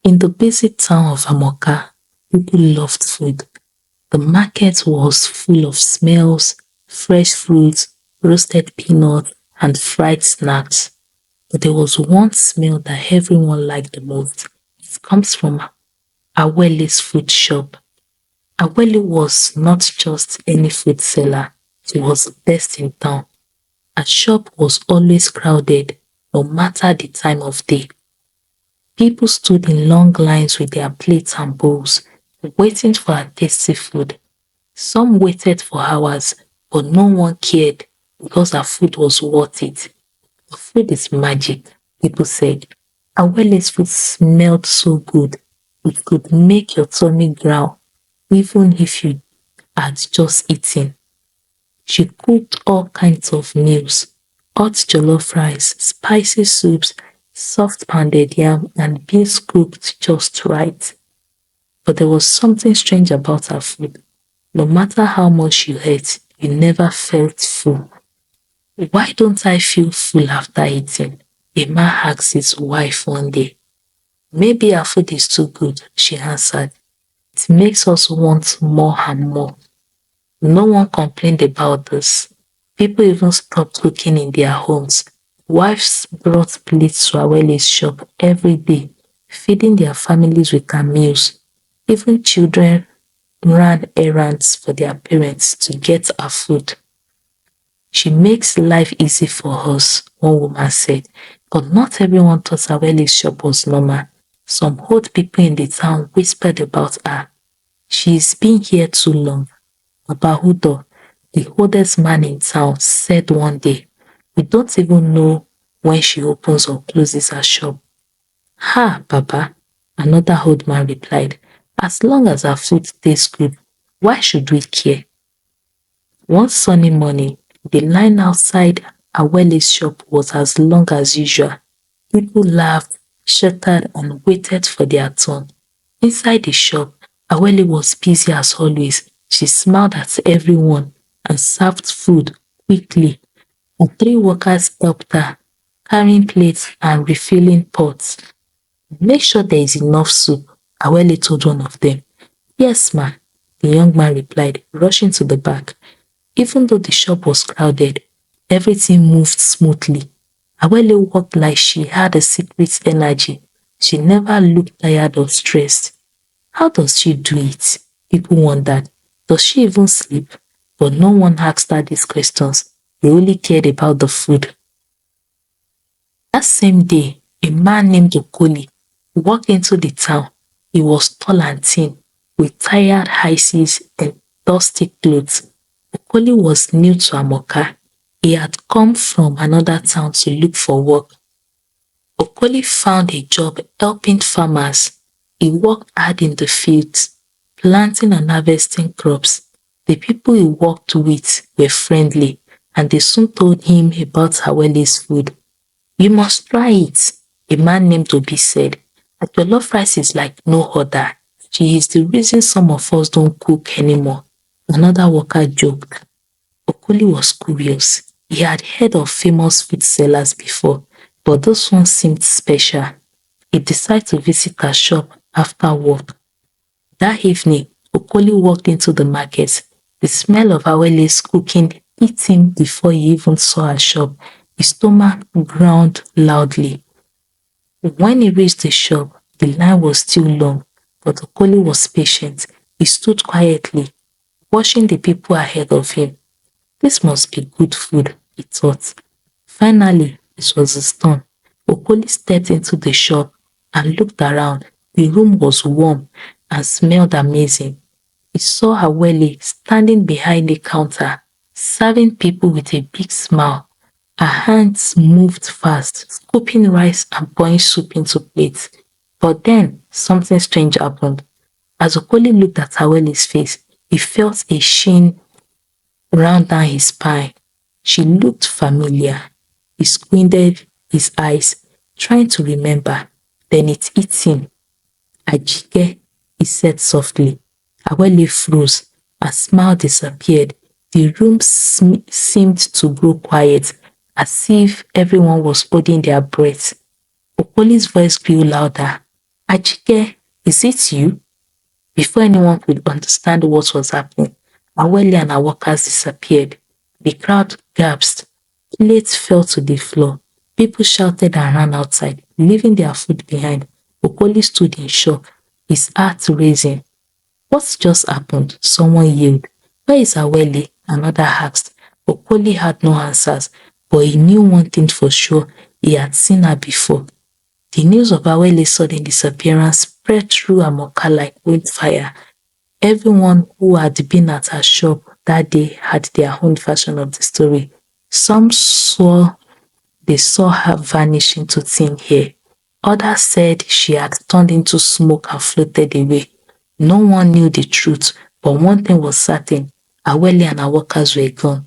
In the busy town of Amoka, people loved food. The market was full of smells, fresh fruits, roasted peanuts, and fried snacks. But there was one smell that everyone liked the most. It comes from Awele's food shop. Awele was not just any food seller, she was the best in town. Her shop was always crowded, no matter the time of day. People stood in long lines with their plates and bowls, waiting for her tasty food. Some waited for hours, but no one cared because her food was worth it. The food is magic, people said. Awele's food smelled so good, it could make your tummy growl, even if you had just eaten. She cooked all kinds of meals, hot jollof rice, spicy soups, soft pounded yam, and beans cooked just right. But there was something strange about her food. No matter how much you ate, you never felt full. Why don't I feel full after eating? A man asked his wife one day. Maybe our food is too good, she answered. It makes us want more and more. No one complained about this. People even stopped cooking in their homes. Wives brought plates to Awele's shop every day, feeding their families with her meals. Even children ran errands for their parents to get her food. She makes life easy for us, one woman said, but not everyone thought Awele's shop was normal. Some old people in the town whispered about her. She's been here too long. Baba Udo, the oldest man in town, said one day, we don't even know when she opens or closes her shop. Ha, Baba, another old man replied, as long as her food tastes good, why should we care? One sunny morning, the line outside Awele's shop was as long as usual. People laughed, shouted, and waited for their turn. Inside the shop, Awele was busy as always. She smiled at everyone and served food quickly. The three workers helped her, carrying plates and refilling pots. Make sure there is enough soup, Awele told one of them. Yes, ma, the young man replied, rushing to the back. Even though the shop was crowded, everything moved smoothly. Awele walked like she had a secret energy. She never looked tired or stressed. How does she do it? People wondered. Does she even sleep? But no one asked her these questions. They only cared about the food. That same day, a man named Okoli walked into the town. He was tall and thin, with tired eyes and dusty clothes. Okoli was new to Amoka. He had come from another town to look for work. Okoli found a job helping farmers. He worked hard in the fields, planting and harvesting crops. The people he worked with were friendly, and they soon told him about Awele's food. You must try it, a man named Obi said. Her jollof rice is like no other. She is the reason some of us don't cook anymore. Another worker joked. Okoli was curious. He had heard of famous food sellers before, but this one seemed special. He decided to visit her shop after work. That evening, Okoli walked into the market. The smell of Awele's cooking hit him before he even saw her shop. His stomach growled loudly. When he reached the shop, the line was still long, but Okoli was patient. He stood quietly, watching the people ahead of him. This must be good food, he thought. Finally, it was his turn. Okoli stepped into the shop and looked around. The room was warm and smelled amazing. He saw Awele standing behind the counter, serving people with a big smile. Her hands moved fast, scooping rice and pouring soup into plates. But then, something strange happened. As Okoli looked at Awele's face, he felt a sheen ran down his spine. She looked familiar. He squinted his eyes, trying to remember. Then it hit him. Ajike, he said softly. Awele froze. Her smile disappeared. The room seemed to grow quiet, as if everyone was holding their breath. Okoli's voice grew louder. Ajike, is it you? Before anyone could understand what was happening, Awele and her workers disappeared. The crowd gasped. Plates fell to the floor. People shouted and ran outside, leaving their food behind. Okoli stood in shock, his heart racing. What just happened? Someone yelled. Where is Awele? Another asked. Okoli had no answers, but he knew one thing for sure. He had seen her before. The news of Awele's sudden disappearance spread through Amoka like wildfire. Everyone who had been at her shop that day had their own version of the story. Some swore they saw her vanish into thin air. Others said she had turned into smoke and floated away. No one knew the truth, but one thing was certain: Awele and her workers were gone.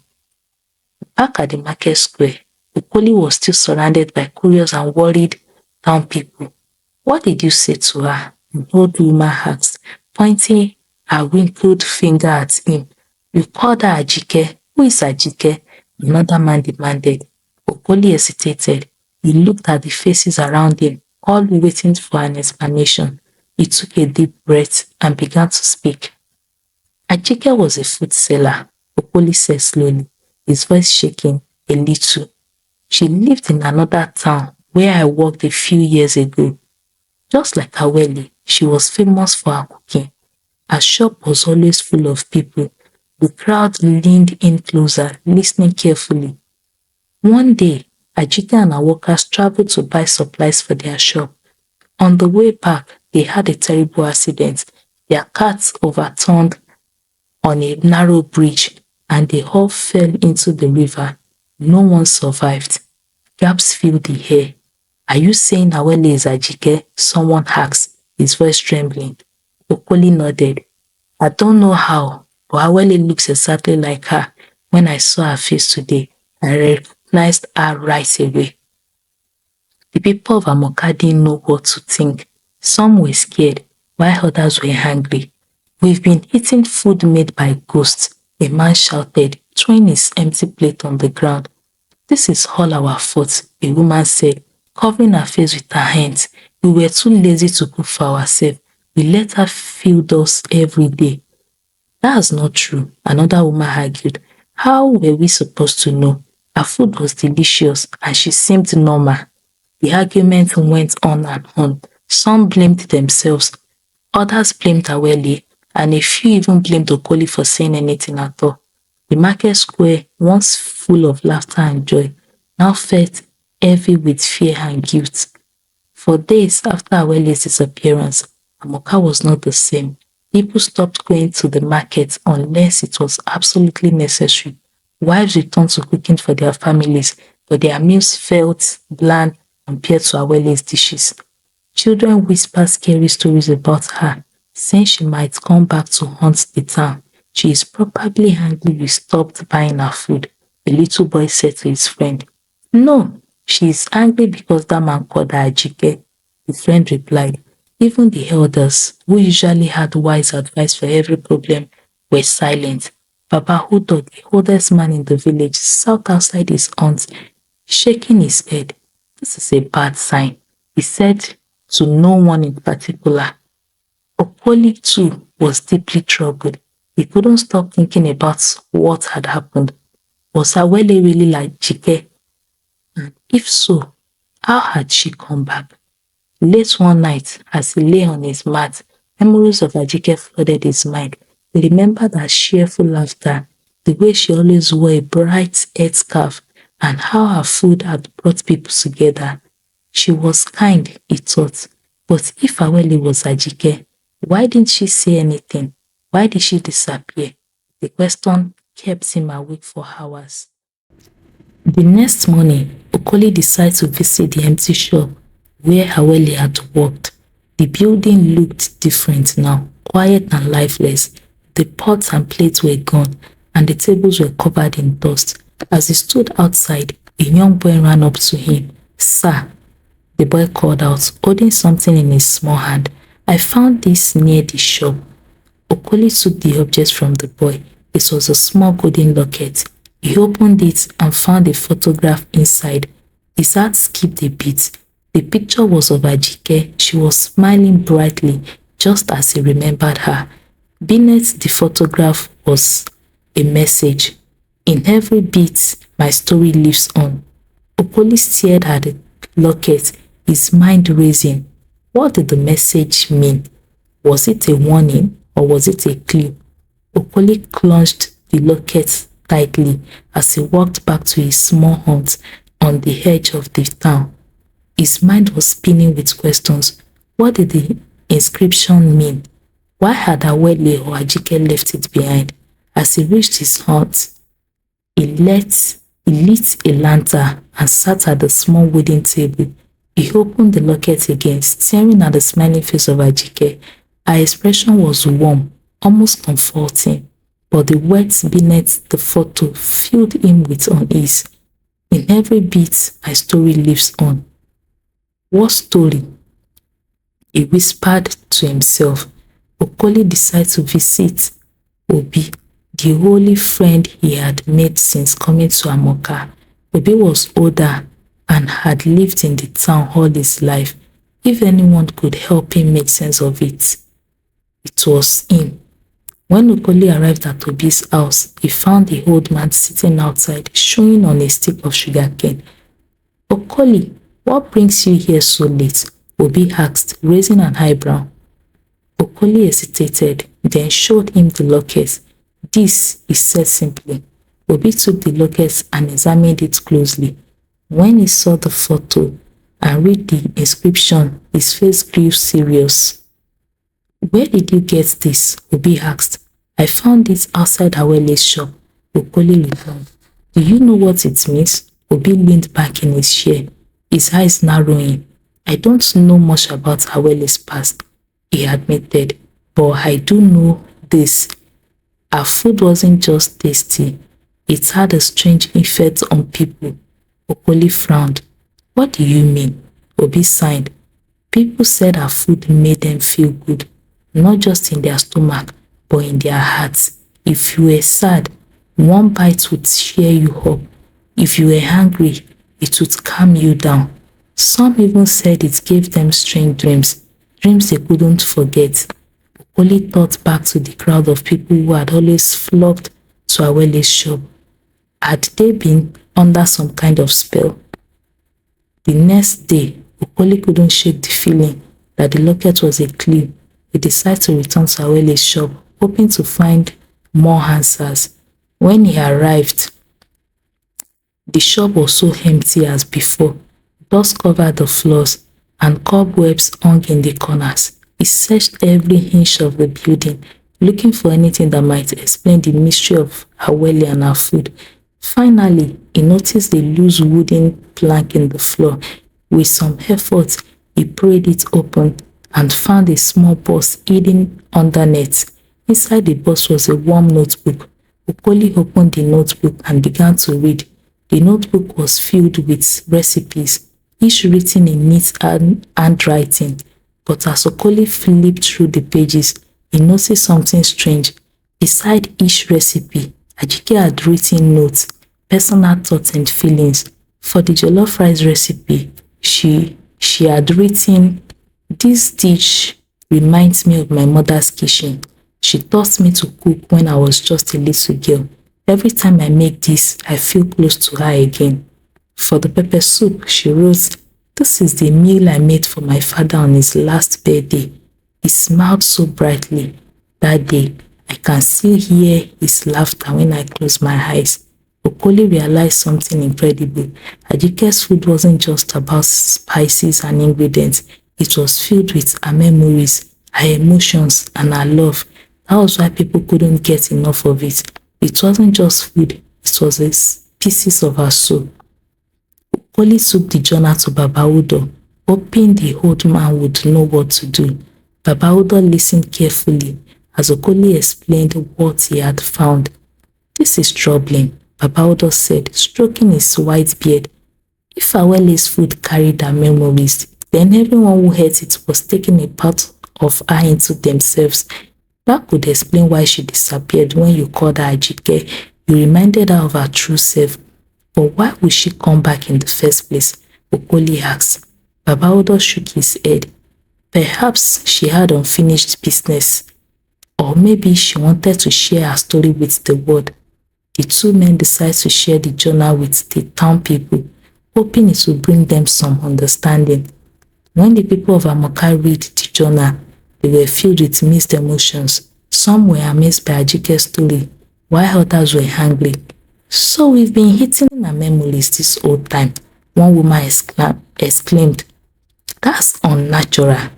Back at the market square, Okoli was still surrounded by curious and worried town people. What did you say to her? An old woman asked, pointing her wrinkled finger at him. You called her Ajike. Who is Ajike? Another man demanded. Okoli hesitated. He looked at the faces around him, all waiting for an explanation. He took a deep breath and began to speak. Ajike was a food seller, Okoli said slowly, his voice shaking a little. She lived in another town where I worked a few years ago. Just like Awele, she was famous for her cooking. Her shop was always full of people. The crowd leaned in closer, listening carefully. One day, Ajike and her workers traveled to buy supplies for their shop. On the way back, they had a terrible accident. Their cart overturned on a narrow bridge and they all fell into the river. No one survived. Gaps filled the air. Are you saying Awele is Ajike? Someone asked, his voice trembling. Okoli nodded. I don't know how, but Awele looks exactly like her. When I saw her face today, I recognized her right away. The people of Amoka didn't know what to think. Some were scared, while others were angry. We've been eating food made by ghosts, a man shouted, throwing his empty plate on the ground. This is all our fault, a woman said, covering her face with her hands. We were too lazy to cook for ourselves. We let her feed us every day. That's not true, another woman argued. How were we supposed to know? Her food was delicious and she seemed normal. The argument went on and on. Some blamed themselves, others blamed Awele, and a few even blamed Okoli for saying anything at all. The market square, once full of laughter and joy, now felt heavy with fear and guilt. For days after Awele's disappearance, Amoka was not the same. People stopped going to the market unless it was absolutely necessary. Wives returned to cooking for their families, but their meals felt bland compared to Awele's dishes. Children whispered scary stories about her, saying she might come back to haunt the town. She is probably angry we stopped buying her food, the little boy said to his friend. No, she is angry because that man called her Ajike, his friend replied. Even the elders, who usually had wise advice for every problem, were silent. Baba Hudo, the oldest man in the village, sat outside his aunt, shaking his head. This is a bad sign, he said to no one in particular. Okoli too was deeply troubled. He couldn't stop thinking about what had happened. Was Awele really like Jike? And if so, how had she come back? Late one night, as he lay on his mat, memories of Ajike flooded his mind. He remembered her cheerful laughter, the way she always wore a bright headscarf, and how her food had brought people together. She was kind, he thought. But if Awele was Ajike, why didn't she say anything? Why did she disappear? The question kept him awake for hours. The next morning, Okoli decided to visit the empty shop where Awele had worked. The building looked different now, quiet and lifeless. The pots and plates were gone, and the tables were covered in dust. As he stood outside, a young boy ran up to him. Sir, the boy called out, holding something in his small hand. I found this near the shop. Okoli took the object from the boy. It was a small golden locket. He opened it and found a photograph inside. His heart skipped a beat. The picture was of Ajike. She was smiling brightly, just as he remembered her. Beneath the photograph was a message. In every beat, my story lives on. Okoli stared at the locket, his mind racing. What did the message mean? Was it a warning or was it a clue? Okoli clutched the locket tightly as he walked back to his small hut on the edge of the town. His mind was spinning with questions. What did the inscription mean? Why had Awele or Ajike left it behind? As he reached his hut, he lit a lantern and sat at the small wooden table. He opened the locket again, staring at the smiling face of Ajike. Her expression was warm, almost comforting, but the words beneath the photo filled him with unease. In every beat, my story lives on. What story? He whispered to himself. Okoli decided to visit Obi, the only friend he had made since coming to Amoka. Obi was older and had lived in the town all his life. If anyone could help him make sense of it, it was him. When Okoli arrived at Obi's house, he found the old man sitting outside, chewing on a stick of sugarcane. Okoli, what brings you here so late? Obi asked, raising an eyebrow. Okoli hesitated, then showed him the locket. This, he said simply. Obi took the locket and examined it closely. When he saw the photo and read the inscription, his face grew serious. Where did you get this? Obi asked. I found it outside Awele's shop. Okoli replied. Do you know what it means? Obi leaned back in his chair, his eyes narrowing. I don't know much about Awele's past, he admitted, but I do know this. Our food wasn't just tasty, it had a strange effect on people. Okoli frowned. What do you mean? Obi sighed. People said our food made them feel good, not just in their stomach, but in their hearts. If you were sad, one bite would cheer you up. If you were hungry, it would calm you down. Some even said it gave them strange dreams, dreams they couldn't forget. Okoli thought back to the crowd of people who had always flocked to Awele's shop. Had they been under some kind of spell? The next day, Okoli couldn't shake the feeling that the locket was a clue. He decided to return to Awele's shop, hoping to find more answers. When he arrived, the shop was so empty as before. Dust covered the floors and cobwebs hung in the corners. He searched every inch of the building, looking for anything that might explain the mystery of Awele and her food. Finally, he noticed a loose wooden plank in the floor. With some effort, he pried it open and found a small box hidden underneath. Inside the box was a warm notebook. Okoli opened the notebook and began to read. The notebook was filled with recipes, each written in neat handwriting. But as Okoli flipped through the pages, he noticed something strange. Beside each recipe, Ajike had written notes, personal thoughts and feelings. For the jollof rice recipe, she had written, "This dish reminds me of my mother's kitchen. She taught me to cook when I was just a little girl. Every time I make this, I feel close to her again." For the pepper soup, she wrote, "This is the meal I made for my father on his last birthday. He smiled so brightly that day. I can still hear his laughter when I close my eyes." Okoli realized something incredible. Ajike's food wasn't just about spices and ingredients. It was filled with her memories, her emotions, and her love. That was why people couldn't get enough of it. It wasn't just food, it was pieces of her soul. Okoli took the journal to Baba Udo, hoping the old man would know what to do. Baba Udo listened carefully as Okoli explained what he had found. "This is troubling," Baba Udo said, stroking his white beard. "If Awele's food carried her memories, then everyone who ate it was taking a part of her into themselves. That could explain why she disappeared when you called her Ajike. You reminded her of her true self. But why would she come back in the first place?" Okoli asked. Baba Odo shook his head. Perhaps she had unfinished business, or maybe she wanted to share her story with the world. The two men decided to share the journal with the town people, hoping it would bring them some understanding. When the people of Amoka read the journal, they were filled with mixed emotions. Some were amazed by Ajike's story, while others were angry. "So we've been hitting our memories this whole time," one woman exclaimed. "That's unnatural."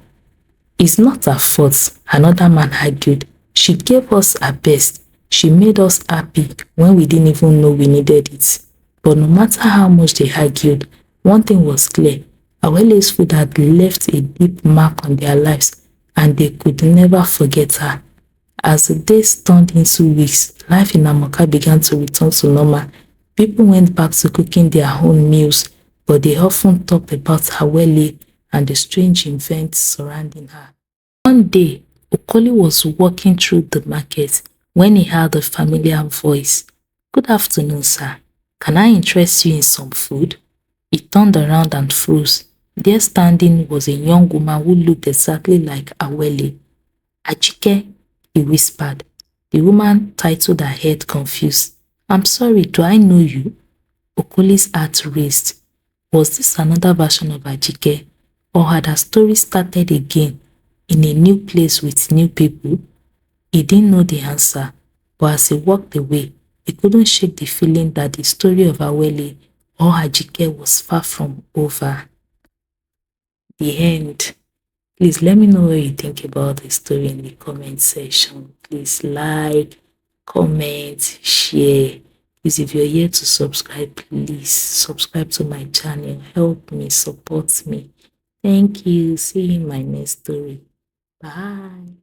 "It's not her fault," another man argued. "She gave us her best. She made us happy when we didn't even know we needed it." But no matter how much they argued, one thing was clear. Awele's food had left a deep mark on their lives, and they could never forget her. As the days turned into weeks, life in Amoka began to return to normal. People went back to cooking their own meals, but they often talked about Awele and the strange events surrounding her. One day, Okoli was walking through the market when he heard a familiar voice. "Good afternoon, sir. Can I interest you in some food?" He turned around and froze. There standing was a young woman who looked exactly like Awele. "Ajike," he whispered. The woman titled her head confused. "I'm sorry, do I know you?" Okoli's heart raced. Was this another version of Ajike, or had her story started again in a new place with new people? He didn't know the answer, but as he walked away, he couldn't shake the feeling that the story of Awele or Ajike was far from over. The end. Please let me know what you think about the story in the comment section. Please like, comment, share. Please, if you're here to subscribe, please subscribe to my channel. Help me, support me. Thank you. See you in my next story. Bye.